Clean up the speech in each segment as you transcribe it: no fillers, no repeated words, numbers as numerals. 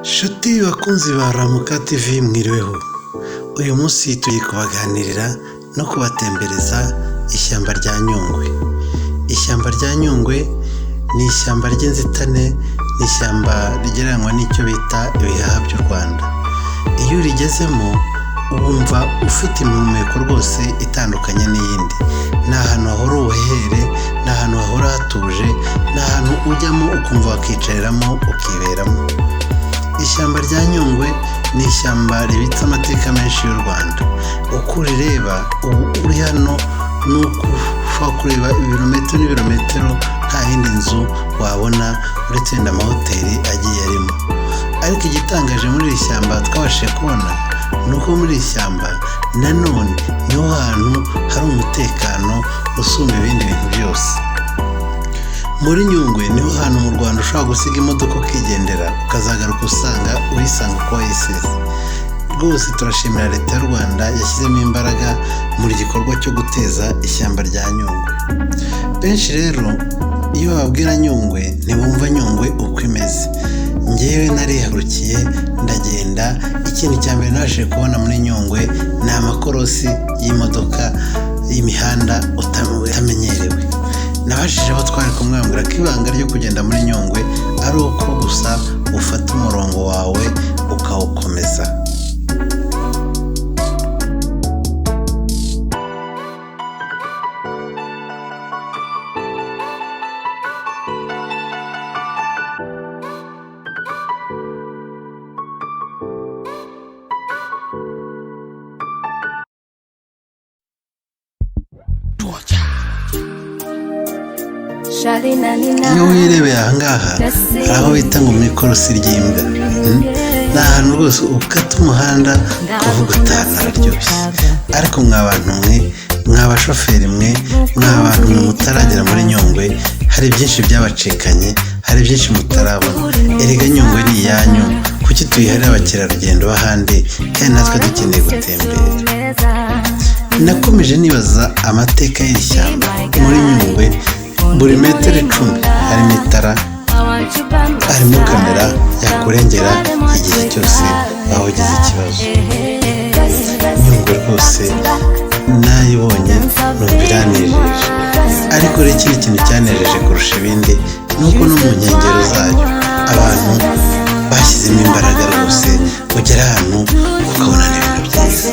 Shuti bakunzi ba Ramuka TV mwiriweho. Uyu munsi tugiye kubaganirira no kubatembereza ishyamba rya Nyungwe. Ishyamba rya Nyungwe ni ishyamba ry'inzitane, ni ishyamba rigereranywa n'icyo bita ibihaha by'u Rwanda. Iyo urigezemo wumva ufite impumeko rwose itandukanye n'iyindi. Ni ahantu hahora ubuhehere, ni ahantu hahora hatuje, ni ahantu ujyamo ukumva wakicariramo ukiberamo. Ishyamba rya Nyungwe ni ishyamba ribitse amateka menshi y'u Rwanda. Uko urireba ubu uri hano nuko ushobora kureba ibirometero n'ibirometero nta yindi nzu wabona uretse wenda amahoteli agiye arimo. Ariko igitangaje muri iri shyamba twabashije kubona ni uko muri iri shyamba nanone niho hantu hari umutekano usumba ibindi bintu byose. Muri Nyungwe niho hantu mu Rwanda ushobora gusiga imodoka ukigendera ukazagaruka usanga uyisanga uko wayisize. Rwose turashimira leta y'u Rwanda yashyizemo imbaraga muri gikorwa cyo guteza ishyamba rya Nyungwe. Benshi rero iyo bababwira Nyungwe ntibumva Nyungwe uko imeze. Njyewe narihagurukiye ndagenda, ikintu cya mbere nabashije kubona muri Nyungwe ni amakorosi y'imodoka y'imihanda utamenyerewe. Nabashije abo twari kumwambura ko ibanga ryo kugenda muri Nyungwe ari uko gusa ufata umurongo wawe ukawukomeza. Iyo wirebeye ahangaha hari aho bita ngo mu ikorosi ry'imbwa. Ni ahantu rwose ukata umuhanda ukavuga utahana hararyoshye. Ariko mwa bantu mwe, mwa bashoferi mwe, mwa bantu mutaragera muri Nyungwe, hari byinshi byabacikanye, hari byinshi mutarabona. Erega Nyungwe ni iyanyu, kuki tuyiharira abakerarugendo b'ahandi kandi natwe dukeneye gutembera? Nakomeje nibaza amateka y'iri shyamba. Muri Nyungwe buri metero 10 harimo itara, harimo kamera yakurengera igihe cyose aho ugize ikibazo. Nyungwe rwose nayibonye numva iranejeje. Ariko rero ikindi kintu cyanejeje kurusha ibindi ni uko no mu nkengero zayo abantu bashyizemo imbaraga rwose, ugera ahantu ukabona n'ibintu byiza.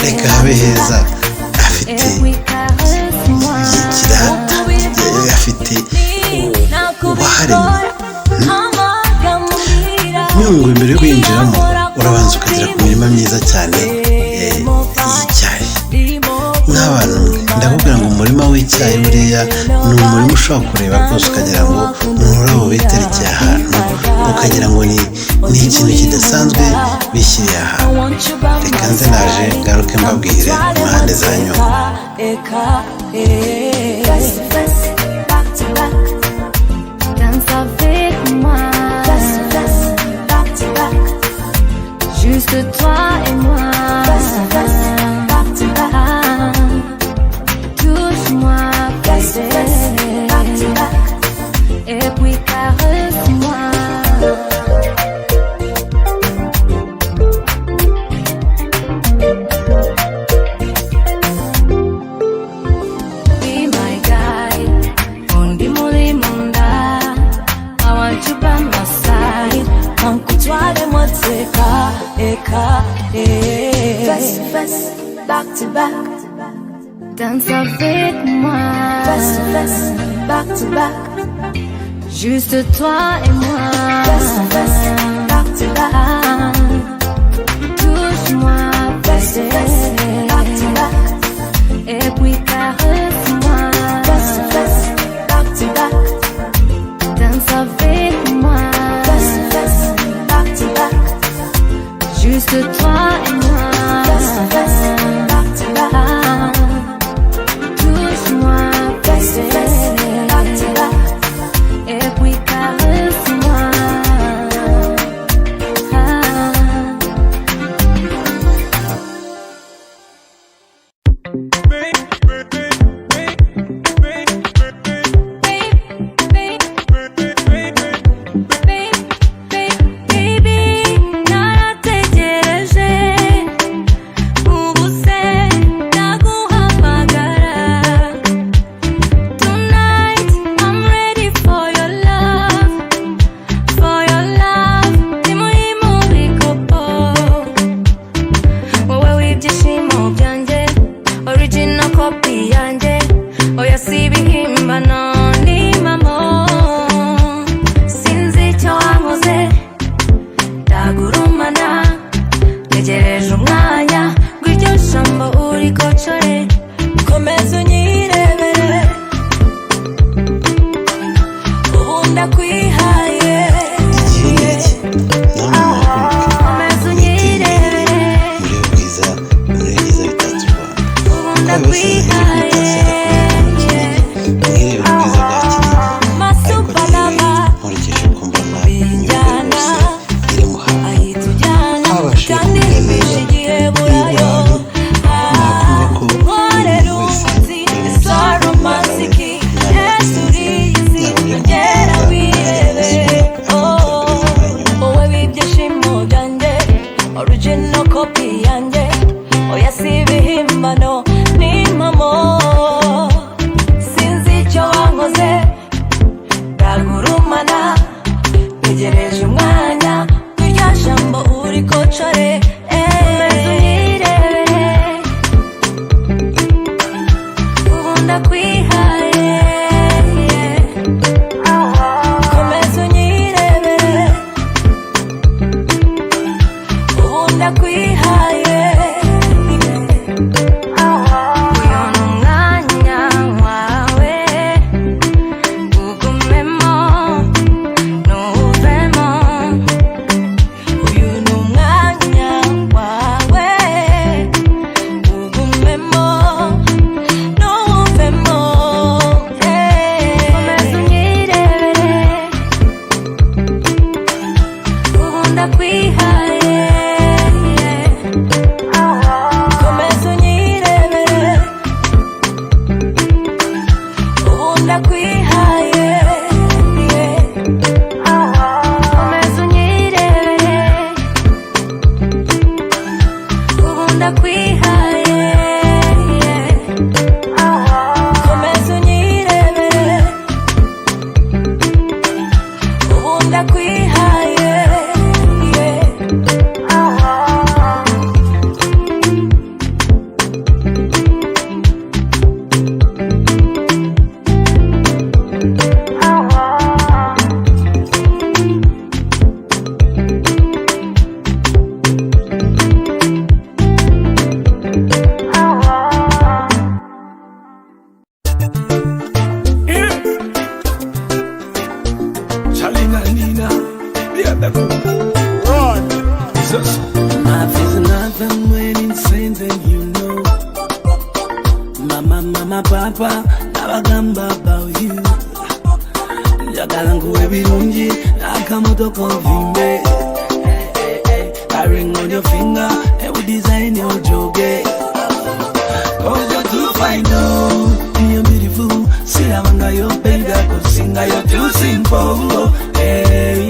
Reka habe heza, hafite ikirata, afite ubuharemwe. Nyungwe mbere yo kwinjiramo urabanza ukagera ku mirima myiza cyane y'icyayi. Nk'abantu ndakubwira ngo umurima w'icyayi buriya ni umurima ushobora kureba rwose ukagira ngo ni ururabo biterekeye ahantu, ukagira ngo ni ikintu kidasanzwe bishyiriye ahantu. Reka nze naje ngaruke mbabwire impande za Nyungwe. Juste toi et moi, touche-moi, et puis caresse-moi. Be my guide, Mundi Munda. I want you by my side. Toi moi face to face, back to back. Danse avec moi. Face to face, back to back. Juste toi et moi. Face to face, back to back. Touche-moi, face to face, back to back. Et puis caresse-moi. Face to face, back to back. Danse avec moi. Face to face, back to back. Juste toi et moi, face to face, back to back. Touche-moi, face to face, back to back. Et puis caresse-moi. Baby ntegereje umwanya irya jambo uri kocore ubu ndakwihaye komeza unyirebere ubu ndakwihaye uyu ni umwanya wawe ugumemo ntuvemo uyu ni umwanya wawe ugumemo ntuvemo komeza unyirebere ubu ndakwihaye komeza unyirebere ubu ndakwihaye komeza unyirebere ubu ndakwihaye komeza unyirebere ubu ndakwihaye Charlie and Nina, yeah, that run. Jesus. Life is nothing when insane, then you know. Mama, papa, nabagamba about you. Njagala nkuwe birungi, akamoto kovimbe. I ring on your finger, and we design your joge. Cause you're too fine, oh, you're beautiful. See, I'm under your baby, I could sing, you're too simple. Hey,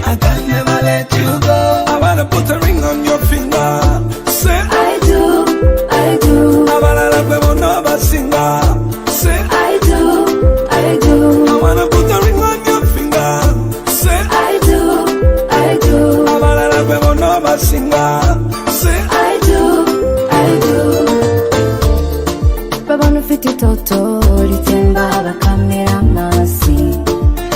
I can never let you go. I wanna put a ring on your finger. Say, I do I wanna love them on another singer. Say, I do I wanna put a ring on your finger. Say, I do I wanna love them on another singer. Say, I do babona ufite itoto ritemba bakamera amasi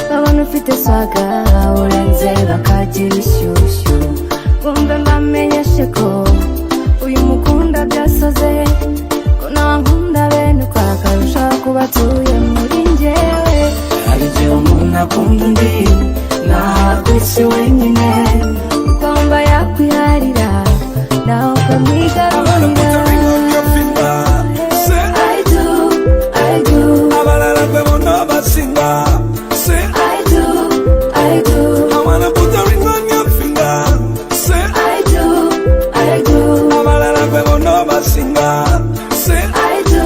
babona ufite swaga urenze bakagira ishyushyu bumve mbamenyeshe ko uyu mukunda byasoze ko nankunda bene uko akarusha kuba atuye muri njyewe hari igihe umuntu akunda undi ntabwo isi wenyine ukumva yakwiharira nawe I wanna put a ring on your ukamwigarurira finger. Say, I do I wanna love them on another singer. Say, I do I wanna put a ring on your finger. Say, I do I wanna love them on another singer. Say, I do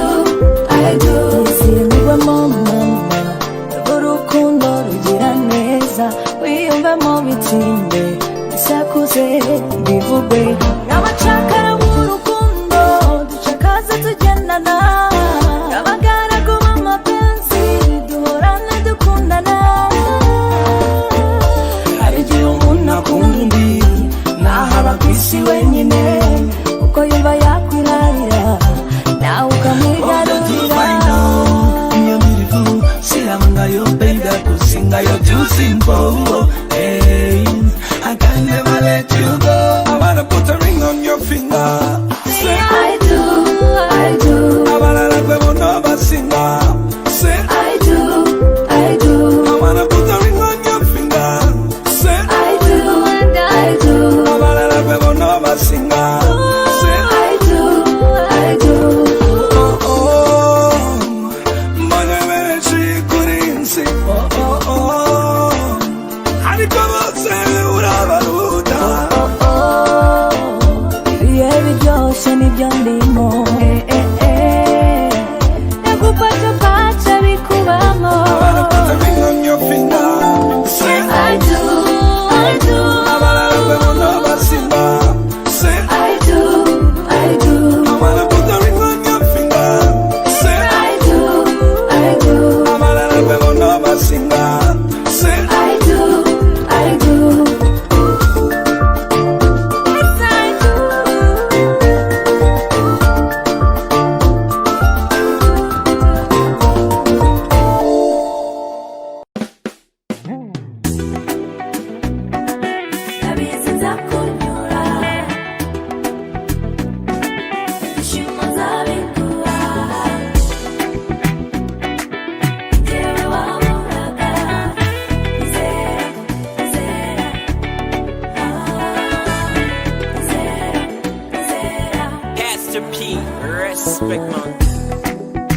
Nizimibamo mama urukundo rugira neza wiyumvamo bitinde bisakuze bivugwe n'abacakara b'urukundo ducakaze tugendana n'abagaragu b'amapenzi duhorana dukundana hari igihe umuntu akunda undi ntahaba ku isi wenyine uko yumva yakwirarira nawe ukamwigarurira you're beautiful. See, I'm under your baby, I could sing, you're too simple. Hey, I can never let you go. I wanna put a ring on your finger. Say, I do I wanna love them on another singer. Say, I do I wanna put a ring on your finger. Say, I do and I do I wanna love them on another singer. Say, I do oh oh, mbona benshi kuri nsi. Oh oh oh, ariko bose urabaruta. ibihe biryoshye nibyo ndimo nakupata pacha bikubamo I wanna put a ring on your finger. Say, I do I wanna love them on another singer. Say, I do I wanna put a ring on your finger. Say, I do I wanna love them on another singer. Say, I do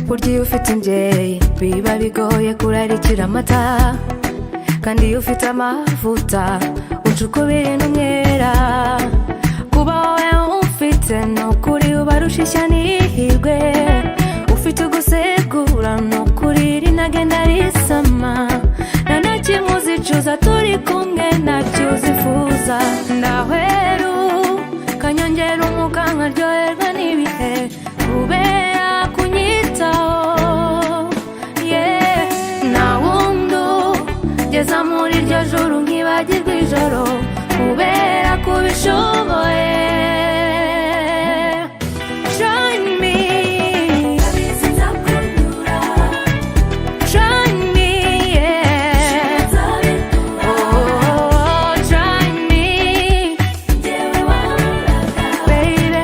Burya iyo ufite imbyeyi biba bigoye kurarikira amata, kandi iyo ufite amavuta uca ukubiri n'umwera. Kuba wowe ufite nukuri ubarusha ishya n'ihirwe, ufite ugusegura nukuri rinagenda risama, nta na kimwe uzicuza turi kumwe ntacyo uzifuza. Ndahweru kanyongera umwuka nkaryoherwa n'ibihe kubera kunyitaho, yeah. Nta wundi ugeza muri iryo joro nkibagirwa ijoro kubera kubishoboye. Join me, join me, yeah. Oh, join me, baby.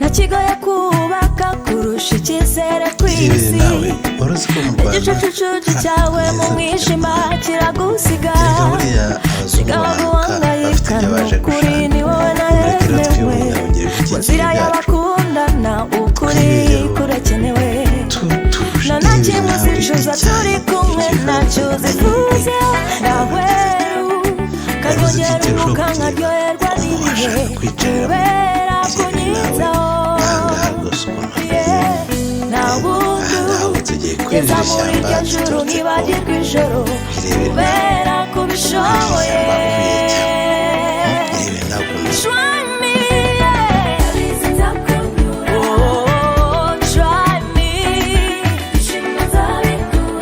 Nakigoye kubaka kurusha icyizere kw'isi, igicucucucu cyawe mu mwijima kiragusiga, sigaho guhangayika nukuri ni wowe naremewe, mu nzira y'abakundana ukuri kurakenewe, nta na kimwe uzicuza turi kumwe ntacyo uzifuza. Ndahweru kanyongera umwuka nkaryoherwa n'ibihe kubera kunyitaho, yeah. Nta wundi ugeza muri iryo joro nkibagirwa ijoro kubera kubishoboye. Join me, yeah. Oh, try me.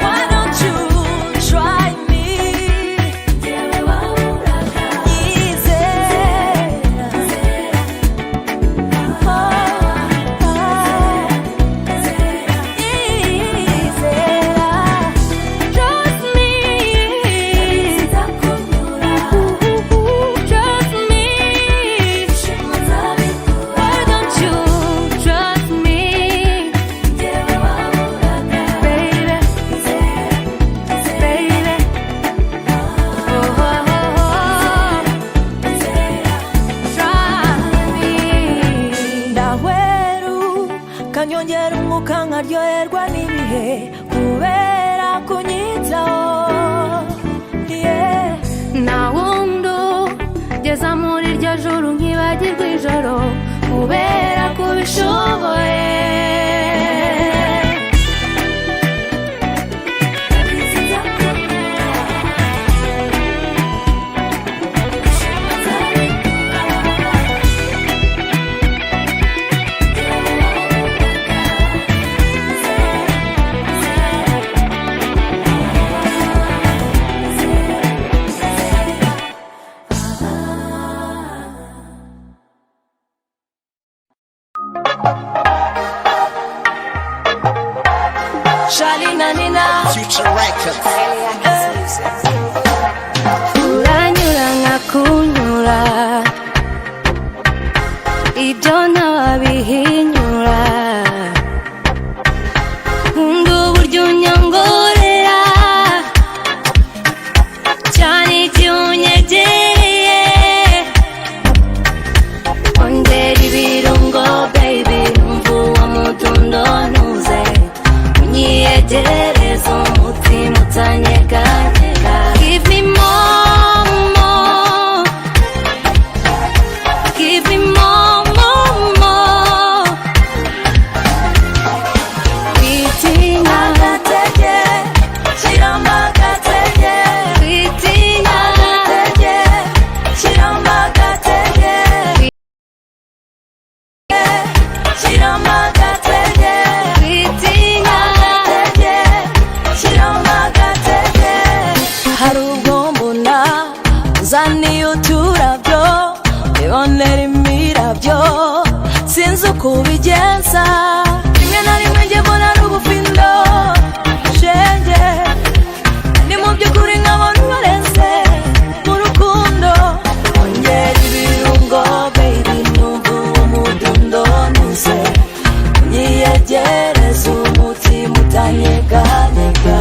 Why don't you try me? Kanyongera umwuka nkaryoherwa n'ibihe kubera kunyitaho, yeah. Nta wundi ugeza muri iryo joro nkibagirwa ijoro kubera kubishoboye. kubigenza rimwe na rimwe njye mbona ari ubufindo shenge ni mu by'ukuri nkabona ubarenze mu rukundo ongera ibirungo baby numva umudundo nuse unyiyegereza umutima utanyeganyega